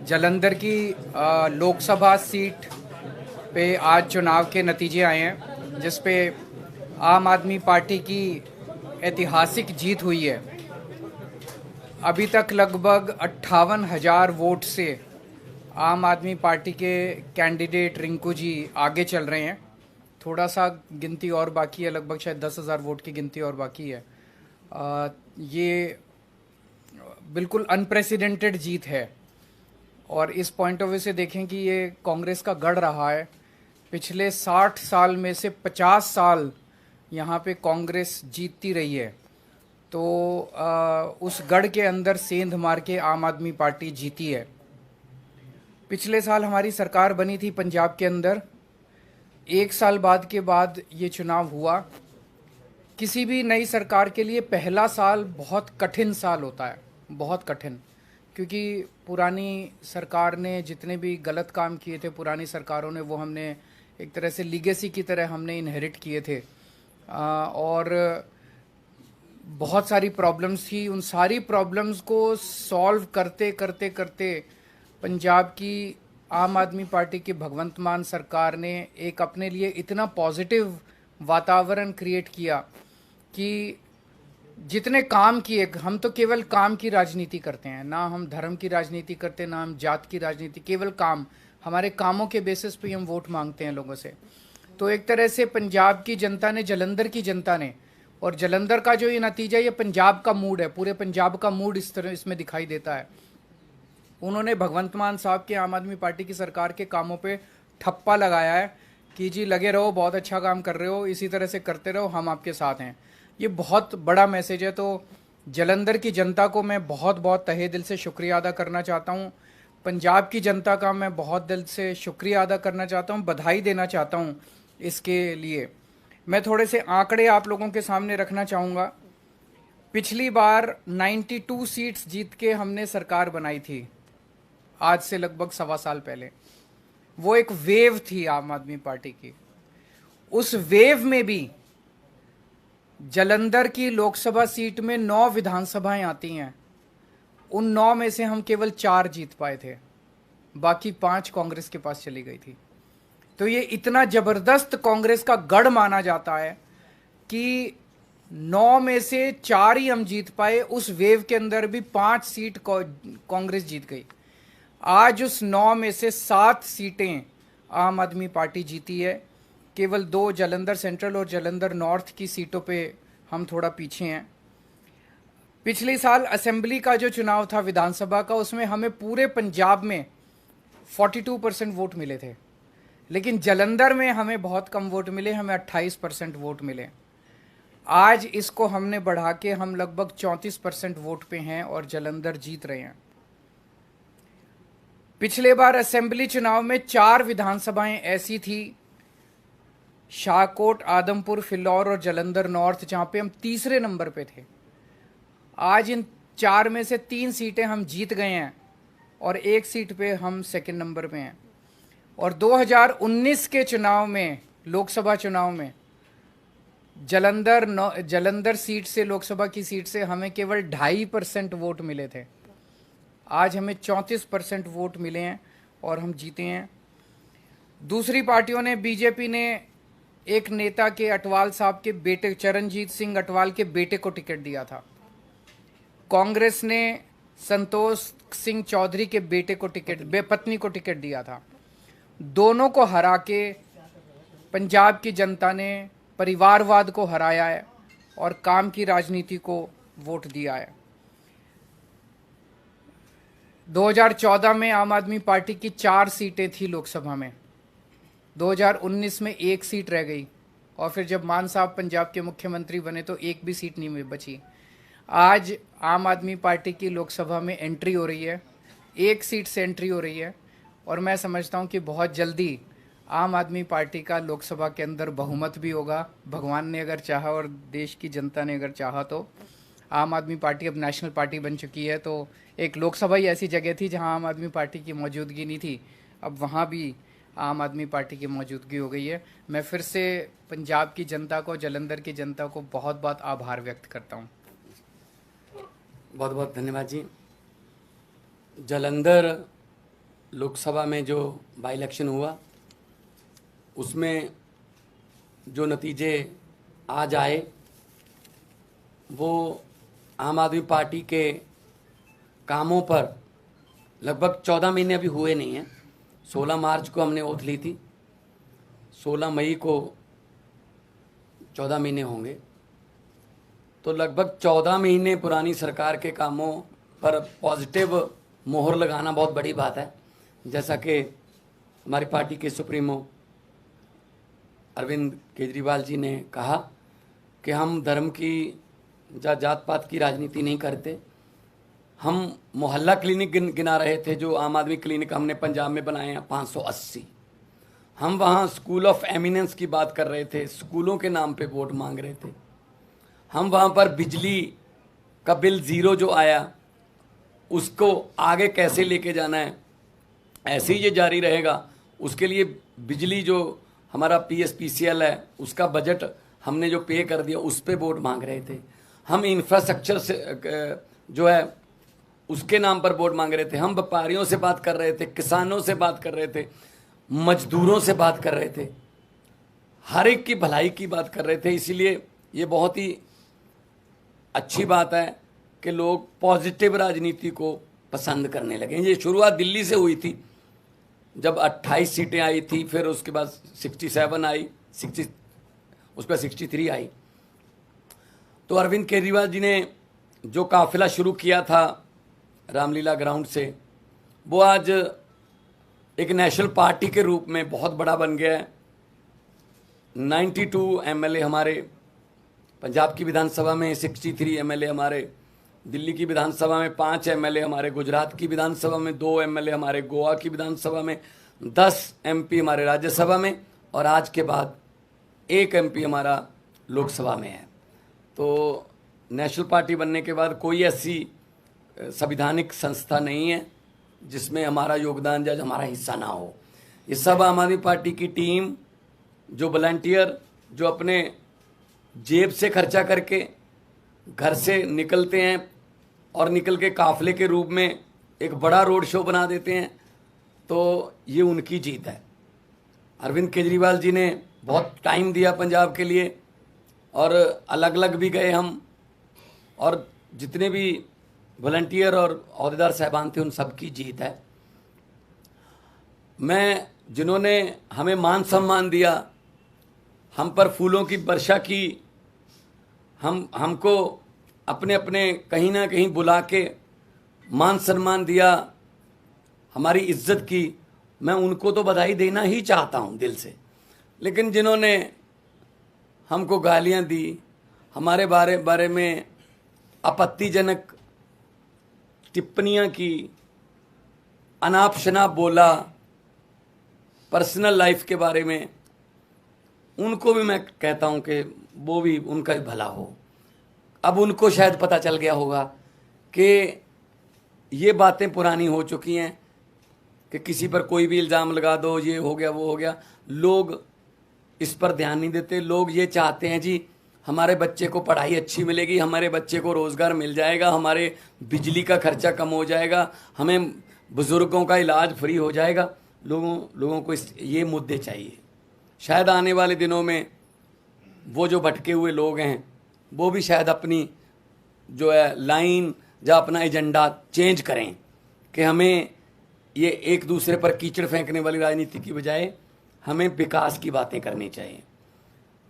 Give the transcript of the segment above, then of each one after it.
जालंधर की लोकसभा सीट पे आज चुनाव के नतीजे आए हैं, जिस पे आम आदमी पार्टी की ऐतिहासिक जीत हुई है। अभी तक लगभग 58,000 वोट से आम आदमी पार्टी के कैंडिडेट रिंकू जी आगे चल रहे हैं। थोड़ा सा गिनती और बाकी है, लगभग शायद 10,000 वोट की गिनती और बाकी है। ये बिल्कुल अनप्रेसिडेंटेड जीत है और इस पॉइंट ऑफ व्यू से देखें कि ये कांग्रेस का गढ़ रहा है। पिछले 60 साल में से 50 साल यहाँ पे कांग्रेस जीतती रही है, तो उस गढ़ के अंदर सेंध मार के आम आदमी पार्टी जीती है। पिछले साल हमारी सरकार बनी थी पंजाब के अंदर। एक साल बाद के बाद ये चुनाव हुआ। किसी भी नई सरकार के लिए पहला साल बहुत कठिन साल होता है, बहुत कठिन, क्योंकि पुरानी सरकार ने जितने भी गलत काम किए थे, पुरानी सरकारों ने, वो हमने एक तरह से लीगेसी की तरह हमने इनहेरिट किए थे। और बहुत सारी प्रॉब्लम्स थी। उन सारी प्रॉब्लम्स को सॉल्व करते करते करते पंजाब की आम आदमी पार्टी की भगवंत मान सरकार ने एक अपने लिए इतना पॉजिटिव वातावरण क्रिएट किया कि जितने काम किए, हम तो केवल काम की राजनीति करते हैं, ना हम धर्म की राजनीति करते, ना हम जात की राजनीति, केवल काम। हमारे कामों के बेसिस पे हम वोट मांगते हैं लोगों से। तो एक तरह से पंजाब की जनता ने, जालंधर की जनता ने, और जालंधर का जो ये नतीजा, ये पंजाब का मूड है, पूरे पंजाब का मूड इस तरह इसमें दिखाई देता है। उन्होंने भगवंत मान साहब के आम आदमी पार्टी की सरकार के कामों पे ठप्पा लगाया है कि जी लगे रहो, बहुत अच्छा काम कर रहे हो, इसी तरह से करते रहो, हम आपके साथ हैं। ये बहुत बड़ा मैसेज है। तो जालंधर की जनता को मैं बहुत बहुत तहे दिल से शुक्रिया अदा करना चाहता हूँ। पंजाब की जनता का मैं बहुत दिल से शुक्रिया अदा करना चाहता हूँ, बधाई देना चाहता हूँ इसके लिए। मैं थोड़े से आंकड़े आप लोगों के सामने रखना चाहूँगा। पिछली बार 92 सीट्स जीत के हमने सरकार बनाई थी, आज से लगभग 1.25 साल पहले। वो एक वेव थी आम आदमी पार्टी की। उस वेव में भी जालंधर की लोकसभा सीट में 9 विधानसभाएं आती हैं। उन 9 में से हम केवल 4 जीत पाए थे, बाकी 5 कांग्रेस के पास चली गई थी। तो ये इतना जबरदस्त कांग्रेस का गढ़ माना जाता है कि 9 में से 4 ही हम जीत पाए। उस वेव के अंदर भी 5 सीट कांग्रेस जीत गई। आज उस 9 में से 7 सीटें आम आदमी पार्टी जीती है। केवल 2 जालंधर सेंट्रल और जालंधर नॉर्थ की सीटों पे हम थोड़ा पीछे हैं। पिछले साल असेंबली का जो चुनाव था विधानसभा का, उसमें हमें पूरे पंजाब में 42% वोट मिले थे, लेकिन जालंधर में हमें बहुत कम वोट मिले, हमें 28% वोट मिले। आज इसको हमने बढ़ा के हम लगभग 34% वोट पे हैं और जालंधर जीत रहे हैं। पिछले बार असेंबली चुनाव में 4 विधानसभाएं ऐसी थी, शाहकोट, आदमपुर, फिलौर और जालंधर नॉर्थ, जहां पे हम तीसरे नंबर पे थे। आज इन 4 में से 3 सीटें हम जीत गए हैं और 1 सीट पे हम सेकंड नंबर पे हैं। और 2019 के चुनाव में, लोकसभा चुनाव में, जालंधर सीट से, लोकसभा की सीट से हमें केवल 2.5% वोट मिले थे। आज हमें 34% वोट मिले हैं और हम जीते हैं। दूसरी पार्टियों ने, बीजेपी ने एक नेता के, अटवाल साहब के बेटे, चरणजीत सिंह अटवाल के बेटे को टिकट दिया था। कांग्रेस ने संतोष सिंह चौधरी के बेटे को पत्नी को टिकट दिया था। दोनों को हरा के पंजाब की जनता ने परिवारवाद को हराया है और काम की राजनीति को वोट दिया है। 2014 में आम आदमी पार्टी की 4 सीटें थी लोकसभा में। 2019 में 1 सीट रह गई और फिर जब मान साहब पंजाब के मुख्यमंत्री बने तो 1 भी सीट नहीं बची। आज आम आदमी पार्टी की लोकसभा में एंट्री हो रही है, 1 सीट से एंट्री हो रही है और मैं समझता हूं कि बहुत जल्दी आम आदमी पार्टी का लोकसभा के अंदर बहुमत भी होगा। भगवान ने अगर चाहा और देश की जनता ने अगर चाहा तो आम आदमी पार्टी अब नेशनल पार्टी बन चुकी है। तो एक लोकसभा ही ऐसी जगह थी जहां आम आदमी पार्टी की मौजूदगी नहीं थी, अब वहां भी आम आदमी पार्टी की मौजूदगी हो गई है। मैं फिर से पंजाब की जनता को, जालंधर की जनता को बहुत बहुत आभार व्यक्त करता हूं। बहुत बहुत धन्यवाद जी। जालंधर लोकसभा में जो बाई इलेक्शन हुआ उसमें जो नतीजे आज आए वो आम आदमी पार्टी के कामों पर लगभग 14 महीने अभी हुए नहीं हैं। 16 मार्च को हमने ओथ ली थी, 16 मई को 14 महीने होंगे, तो लगभग 14 महीने पुरानी सरकार के कामों पर पॉजिटिव मोहर लगाना बहुत बड़ी बात है। जैसा कि हमारी पार्टी के सुप्रीमो अरविंद केजरीवाल जी ने कहा कि हम धर्म की या जात पात की राजनीति नहीं करते। हम मोहल्ला क्लिनिक गिना रहे थे, जो आम आदमी क्लिनिक हमने पंजाब में बनाए हैं 580। हम वहाँ स्कूल ऑफ एमिनेंस की बात कर रहे थे, स्कूलों के नाम पे वोट मांग रहे थे। हम वहाँ पर बिजली का बिल ज़ीरो जो आया उसको आगे कैसे लेके जाना है, ऐसे ही ये जारी रहेगा, उसके लिए बिजली जो हमारा PSPCL है उसका बजट हमने जो पे कर दिया उस पर वोट मांग रहे थे। हम इंफ्रास्ट्रक्चर से जो है उसके नाम पर वोट मांग रहे थे। हम व्यापारियों से बात कर रहे थे, किसानों से बात कर रहे थे, मजदूरों से बात कर रहे थे, हर एक की भलाई की बात कर रहे थे। इसीलिए ये बहुत ही अच्छी बात है कि लोग पॉजिटिव राजनीति को पसंद करने लगे। ये शुरुआत दिल्ली से हुई थी, जब 28 सीटें आई थी, फिर उसके बाद 67 आई, 60 उस पर 63 आई। तो अरविंद केजरीवाल जी ने जो काफिला शुरू किया था रामलीला ग्राउंड से, वो आज एक नेशनल पार्टी के रूप में बहुत बड़ा बन गया है। 92 MLA हमारे पंजाब की विधानसभा में, 63 MLA हमारे दिल्ली की विधानसभा में, 5 MLA हमारे गुजरात की विधानसभा में, 2 MLA हमारे गोवा की विधानसभा में, 10 MP हमारे राज्यसभा में, और आज के बाद 1 MP हमारा लोकसभा में है। तो नेशनल पार्टी बनने के बाद कोई ऐसी संवैधानिक संस्था नहीं है जिसमें हमारा योगदान या हमारा हिस्सा ना हो। ये सब आम आदमी पार्टी की टीम, जो वॉलंटियर, जो अपने जेब से खर्चा करके घर से निकलते हैं और निकल के काफिले के रूप में एक बड़ा रोड शो बना देते हैं, तो ये उनकी जीत है। अरविंद केजरीवाल जी ने बहुत टाइम दिया पंजाब के लिए, और अलग अलग भी गए हम, और जितने भी वॉलंटियर और अहदेदार साहबान थे उन सब की जीत है। मैं जिन्होंने हमें मान सम्मान दिया, हम पर फूलों की वर्षा की, हमको अपने अपने कहीं ना कहीं बुला के मान सम्मान दिया, हमारी इज्जत की, मैं उनको तो बधाई देना ही चाहता हूं दिल से। लेकिन जिन्होंने हमको गालियां दी, हमारे बारे में आपत्तिजनक टिप्पणियां की, अनाप शनाप बोला, पर्सनल लाइफ के बारे में, उनको भी मैं कहता हूं कि वो भी, उनका भी भला हो। अब उनको शायद पता चल गया होगा कि ये बातें पुरानी हो चुकी हैं कि किसी पर कोई भी इल्ज़ाम लगा दो, ये हो गया वो हो गया। लोग इस पर ध्यान नहीं देते। लोग ये चाहते हैं जी हमारे बच्चे को पढ़ाई अच्छी मिलेगी, हमारे बच्चे को रोज़गार मिल जाएगा, हमारे बिजली का खर्चा कम हो जाएगा, हमें बुज़ुर्गों का इलाज फ्री हो जाएगा। लोगों को ये मुद्दे चाहिए। शायद आने वाले दिनों में वो जो भटके हुए लोग हैं वो भी शायद अपनी जो है लाइन या अपना एजेंडा चेंज करें कि हमें ये एक दूसरे पर कीचड़ फेंकने वाली राजनीति की बजाय हमें विकास की बातें करनी चाहिए।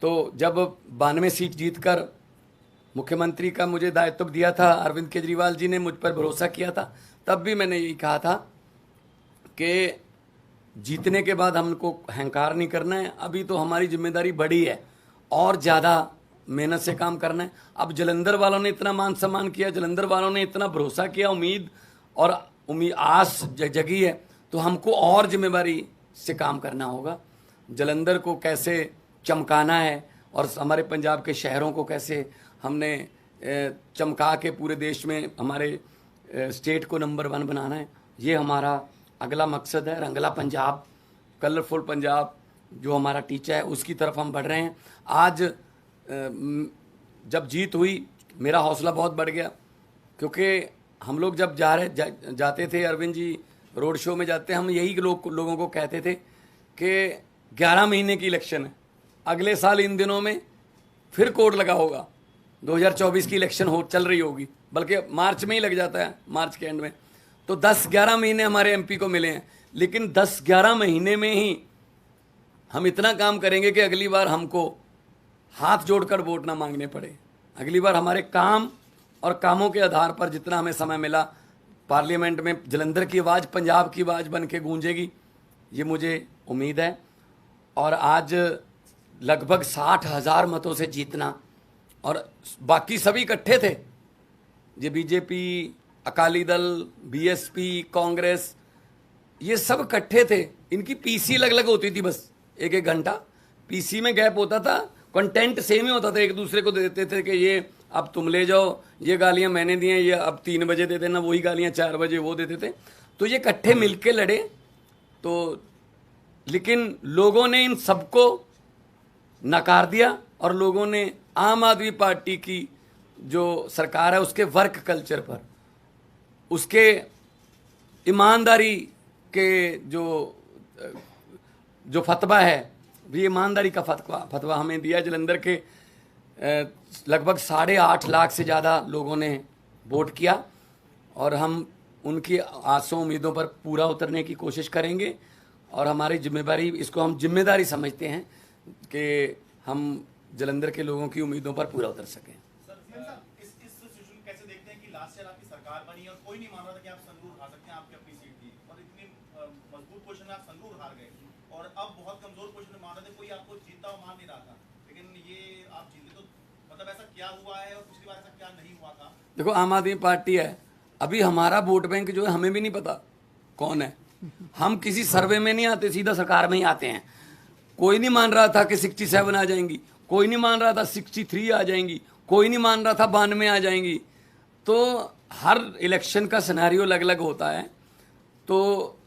तो जब 92 सीट जीतकर मुख्यमंत्री का मुझे दायित्व दिया था, अरविंद केजरीवाल जी ने मुझ पर भरोसा किया था, तब भी मैंने यही कहा था कि जीतने के बाद हमको अहंकार नहीं करना है। अभी तो हमारी जिम्मेदारी बड़ी है और ज़्यादा मेहनत से काम करना है। अब जलंधर वालों ने इतना मान सम्मान किया, जलंधर वालों ने इतना भरोसा किया, उम्मीद आस जगी है, तो हमको और जिम्मेदारी से काम करना होगा। जलंधर को कैसे चमकाना है और हमारे पंजाब के शहरों को कैसे हमने चमका के पूरे देश में हमारे स्टेट को नंबर 1 बनाना है, ये हमारा अगला मकसद है। रंगला पंजाब, कलरफुल पंजाब जो हमारा टीचा है, उसकी तरफ हम बढ़ रहे हैं। आज जब जीत हुई मेरा हौसला बहुत बढ़ गया, क्योंकि हम लोग जब जाते थे, अरविंद जी रोड शो में जाते हैं, हम यही लोगों को कहते थे कि 11 महीने की इलेक्शन है, अगले साल इन दिनों में फिर कोड लगा होगा, 2024 की इलेक्शन चल रही होगी, बल्कि मार्च में ही लग जाता है, मार्च के एंड में। तो 10-11 महीने हमारे एमपी को मिले हैं, लेकिन 10-11 महीने में ही हम इतना काम करेंगे कि अगली बार हमको हाथ जोड़कर वोट ना मांगने पड़े। अगली बार हमारे काम और कामों के आधार पर जितना हमें समय मिला, पार्लियामेंट में जलंधर की आवाज़ पंजाब की आवाज़ बन के गूंजेगी, ये मुझे उम्मीद है। और आज लगभग 60,000 मतों से जीतना, और बाकी सभी इकट्ठे थे, ये बीजेपी, अकाली दल, बीएसपी, कांग्रेस, ये सब इकट्ठे थे। इनकी पीसी अलग अलग होती थी, बस एक घंटा पीसी में गैप होता था, कंटेंट सेम ही होता था, एक दूसरे को देते थे कि ये अब तुम ले जाओ, ये गालियां मैंने दी हैं, ये अब 3 बजे दे देना, वही गालियां 4 बजे वो देते थे। तो ये इकट्ठे मिलके लड़े। तो लेकिन लोगों ने इन सबको नकार दिया, और लोगों ने आम आदमी पार्टी की जो सरकार है उसके वर्क कल्चर पर, उसके ईमानदारी के जो फतवा है, भी ईमानदारी का फतवा हमें दिया। जलंधर के लगभग 8.5 लाख से ज़्यादा लोगों ने वोट किया, और हम उनकी आसों उम्मीदों पर पूरा उतरने की कोशिश करेंगे। और हमारी जिम्मेदारी, इसको हम जिम्मेदारी समझते हैं कि हम जलंधर के लोगों की उम्मीदों पर पूरा उतर सकें। इस सिचुएशन कैसे देखते हैं कि लास्ट ईयर आपकी सरकार बनी और कोई नहीं मान रहा था कि आप संगरूर हार सकते हैं, आपकी अपनी सीट थी, और इतनी मजबूत पोजीशन में आप संगरूर हार गए, और अब बहुत कमजोर पोजीशन में मान रहे थे, कोई आपको जीतता हुआ मान नहीं रहा था, लेकिन ये आप जीते। तो मतलब ऐसा क्या हुआ है, और पिछली बार ऐसा क्या नहीं हुआ था? देखो, आम आदमी पार्टी है, अभी हमारा वोट बैंक जो है हमें भी नहीं पता कौन है। हम किसी सर्वे में नहीं आते, सीधा सरकार में ही आते हैं। कोई नहीं मान रहा था कि 67 आ जाएंगी, कोई नहीं मान रहा था 63 आ जाएंगी, कोई नहीं मान रहा था 92 आ जाएंगी। तो हर इलेक्शन का सिनेरियो अलग अलग होता है। तो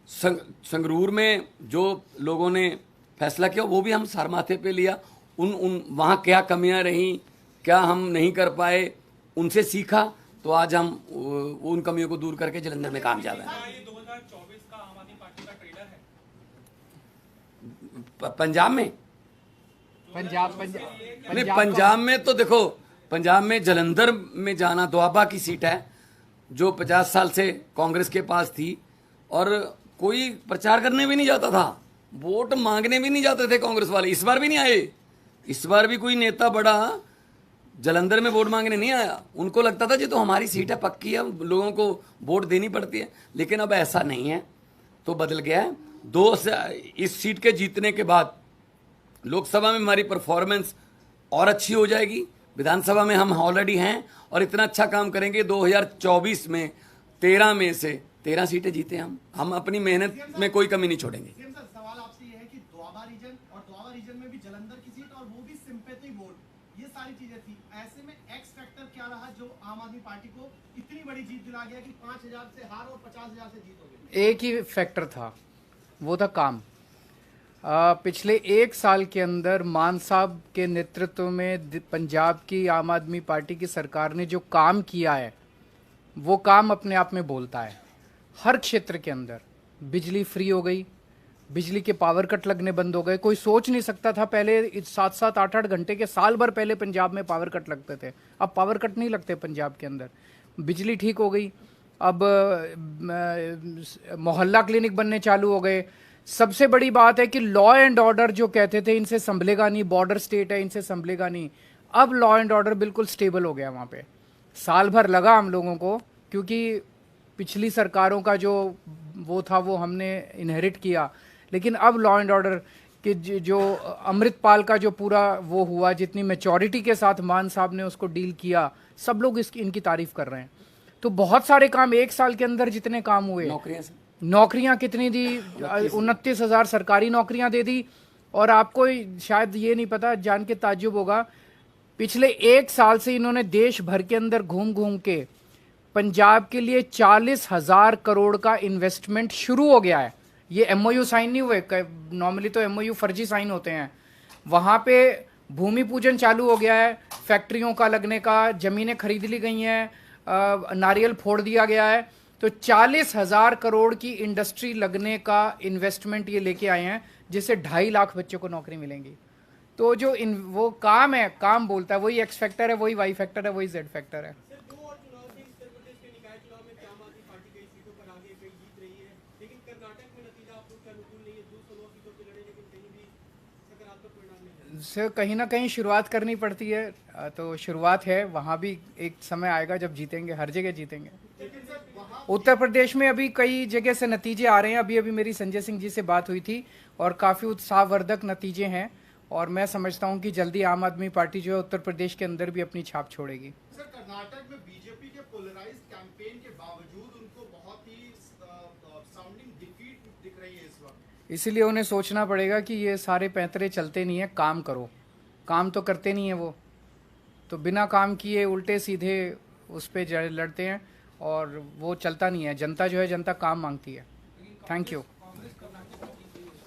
संगरूर में जो लोगों ने फैसला किया वो भी हम सर माथे पे लिया। वहाँ क्या कमियां रहीं, क्या हम नहीं कर पाए, उनसे सीखा। तो आज हम उन कमियों को दूर करके जलंधर में कामयाब हैं। ये 2024 का आम आदमी पार्टी का ट्रेलर है पंजाब में, नहीं पंजाब में तो देखो, पंजाब में जलंधर में जाना, दोआबा की सीट है जो 50 साल से कांग्रेस के पास थी, और कोई प्रचार करने भी नहीं जाता था, वोट मांगने भी नहीं जाते थे कांग्रेस वाले। इस बार भी नहीं आए, इस बार भी कोई नेता बड़ा जलंधर में वोट मांगने नहीं आया। उनको लगता था जी तो हमारी सीट है, पक्की है, लोगों को वोट देनी पड़ती है। लेकिन अब ऐसा नहीं है, तो बदल गया है। इस सीट के जीतने के बाद लोकसभा में हमारी परफॉर्मेंस और अच्छी हो जाएगी, विधानसभा में हम ऑलरेडी हैं, और इतना अच्छा काम करेंगे 2024 में 13 में से 13 सीटें जीते हम अपनी मेहनत में कोई कमी नहीं छोड़ेंगे। सवाल आपसे ये है कि दोआबा रीजन, और दोआबा रीजन में भी जलंधर की सीट, और वो भी सिंपैथी वोट, ये सारी चीजें थी। ऐसे में एक्स फैक्टर क्या रहा जो आम आदमी पार्टी को इतनी बड़ी जीत दिला गया कि 5,000 से हार और 50,000 से जीत हो गई? एक ही फैक्टर था, वो था काम। पिछले 1 साल के अंदर मान साहब के नेतृत्व में पंजाब की आम आदमी पार्टी की सरकार ने जो काम किया है, वो काम अपने आप में बोलता है। हर क्षेत्र के अंदर बिजली फ्री हो गई, बिजली के पावर कट लगने बंद हो गए। कोई सोच नहीं सकता था पहले 7-7, 8-8 घंटे के, साल भर पहले पंजाब में पावर कट लगते थे, अब पावर कट नहीं लगते पंजाब के अंदर। बिजली ठीक हो गई, अब मोहल्ला क्लिनिक बनने चालू हो गए। सबसे बड़ी बात है कि लॉ एंड ऑर्डर जो कहते थे इनसे संभलेगा नहीं, बॉर्डर स्टेट है इनसे संभलेगा नहीं, अब लॉ एंड ऑर्डर बिल्कुल स्टेबल हो गया वहाँ पे। साल भर लगा हम लोगों को, क्योंकि पिछली सरकारों का जो वो था वो हमने इनहेरिट किया, लेकिन अब लॉ एंड ऑर्डर के जो अमृतपाल का जो पूरा वो हुआ, जितनी मैच्योरिटी के साथ मान साहब ने उसको डील किया, सब लोग इनकी तारीफ कर रहे हैं। तो बहुत सारे काम 1 साल के अंदर जितने काम हुए, नौकरियां कितनी दी, 29,000 सरकारी नौकरियां दे दी। और आपको शायद ये नहीं पता, जान के ताज्जुब होगा, पिछले 1 साल से इन्होंने देश भर के अंदर घूम घूम के पंजाब के लिए 40,000 करोड़ का इन्वेस्टमेंट शुरू हो गया है। ये एमओयू साइन नहीं हुए, नॉर्मली तो एमओयू फर्जी साइन होते हैं। वहाँ पे भूमि पूजन चालू हो गया है, फैक्ट्रियों का लगने का, जमीनें खरीद ली गई हैं, नारियल फोड़ दिया गया है। तो 40,000 करोड़ की इंडस्ट्री लगने का इन्वेस्टमेंट ये लेके आए हैं, जिससे 2.5 लाख बच्चों को नौकरी मिलेंगी। तो जो वो काम है, काम बोलता है, वही एक्स फैक्टर है, वही वाई फैक्टर है, वही जेड फैक्टर है। सर, 2 और चुनाव थे उत्तर प्रदेश के निकाय चुनाव में आम आदमी पार्टी कई सीटों पर आगे कई जीत रही है, लेकिन कर्नाटक में नतीजा आप लोग के अनुकूल नहीं है। 209 सीटों पे लड़े, लेकिन कहीं भी सकारात्मक परिणाम नहीं है। से कहीं ना कहीं शुरुआत करनी पड़ती है, तो शुरुआत है, वहाँ भी एक समय आएगा जब जीतेंगे, हर जगह जीतेंगे। उत्तर प्रदेश में अभी कई जगह से नतीजे आ रहे हैं। अभी अभी मेरी संजय सिंह जी से बात हुई थी और काफ़ी उत्साहवर्धक नतीजे हैं, और मैं समझता हूं कि जल्दी आम आदमी पार्टी जो है उत्तर प्रदेश के अंदर भी अपनी छाप छोड़ेगी। सर, कर्नाटक में बीजेपी के पोलराइज्ड कैंपेन के बावजूद उनको बहुत ही साउंडिंग डिफीट दिख रही है इस वक्त। इसीलिए उन्हें सोचना पड़ेगा कि ये सारे पैंतरे चलते नहीं है, काम करो। काम तो करते नहीं है वो, तो बिना काम किए उल्टे सीधे उस पर लड़ते हैं, और वो चलता नहीं है। जनता जो है, जनता काम मांगती है। Thank you.